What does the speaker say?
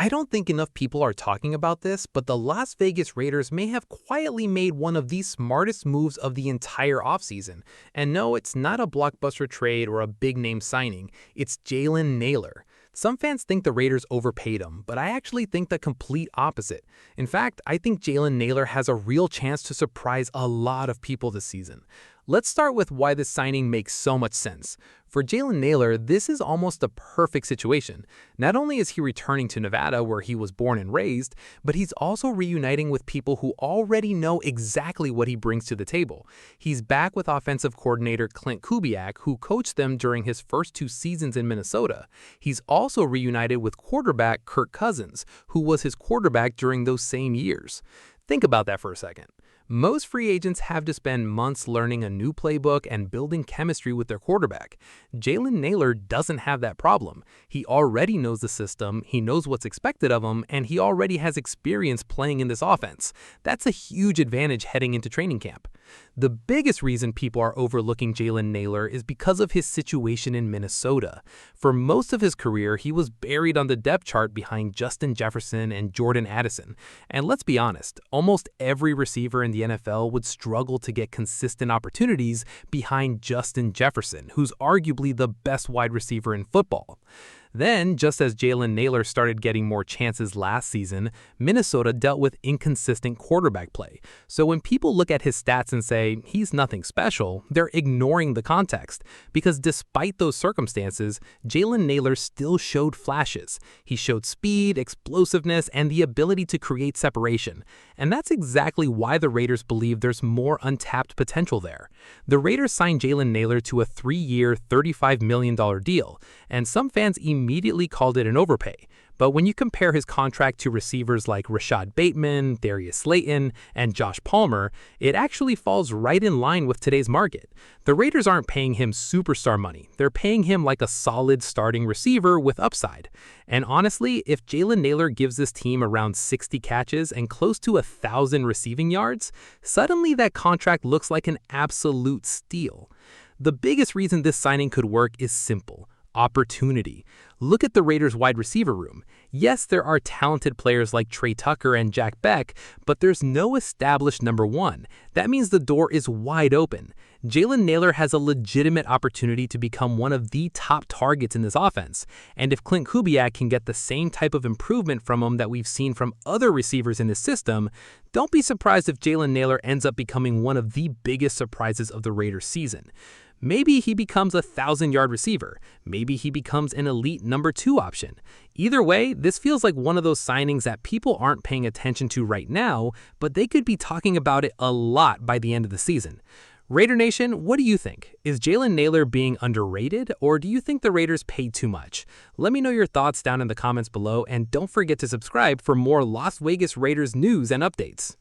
I don't think enough people are talking about this, but the Las Vegas Raiders may have quietly made one of the smartest moves of the entire offseason. And no, it's not a blockbuster trade or a big-name signing. It's Jalen Nailor. Some fans think the Raiders overpaid him, but I actually think the complete opposite. In fact, I think Jalen Nailor has a real chance to surprise a lot of people this season. Let's start with why this signing makes so much sense. For Jalen Nailor, this is almost a perfect situation. Not only is he returning to Nevada where he was born and raised, but he's also reuniting with people who already know exactly what he brings to the table. He's back with offensive coordinator Clint Kubiak, who coached them during his first 2 seasons in Minnesota. He's also reunited with quarterback Kirk Cousins, who was his quarterback during those same years. Think about that for a second. Most free agents have to spend months learning a new playbook and building chemistry with their quarterback. Jalen Nailor doesn't have that problem. He already knows the system, he knows what's expected of him, and he already has experience playing in this offense. That's a huge advantage heading into training camp. The biggest reason people are overlooking Jalen Nailor is because of his situation in Minnesota. For most of his career, he was buried on the depth chart behind Justin Jefferson and Jordan Addison. And let's be honest, almost every receiver in the NFL would struggle to get consistent opportunities behind Justin Jefferson, who's arguably the best wide receiver in football. Then, just as Jalen Nailor started getting more chances last season, Minnesota dealt with inconsistent quarterback play. So when people look at his stats and say, he's nothing special, they're ignoring the context. Because despite those circumstances, Jalen Nailor still showed flashes. He showed speed, explosiveness, and the ability to create separation. And that's exactly why the Raiders believe there's more untapped potential there. The Raiders signed Jalen Nailor to a 3-year, $35 million deal, and some fans immediately called it an overpay. But when you compare his contract to receivers like Rashad Bateman, Darius Slayton, and Josh Palmer, it actually falls right in line with today's market. The Raiders aren't paying him superstar money. They're paying him like a solid starting receiver with upside. And honestly, if Jalen Nailor gives this team around 60 catches and close to 1,000 receiving yards, suddenly that contract looks like an absolute steal. The biggest reason this signing could work is simple: opportunity. Look at the Raiders' wide receiver room. Yes, there are talented players like Trey Tucker and Jack Beck, but there's no established number one. That means the door is wide open. Jalen Nailor has a legitimate opportunity to become one of the top targets in this offense. And if Clint Kubiak can get the same type of improvement from him that we've seen from other receivers in this system, don't be surprised if Jalen Nailor ends up becoming one of the biggest surprises of the Raiders season. Maybe he becomes a 1,000-yard receiver. Maybe he becomes an elite number 2 option. Either way, this feels like one of those signings that people aren't paying attention to right now, but they could be talking about it a lot by the end of the season. Raider Nation, what do you think? Is Jalen Nailor being underrated, or do you think the Raiders paid too much? Let me know your thoughts down in the comments below, and don't forget to subscribe for more Las Vegas Raiders news and updates.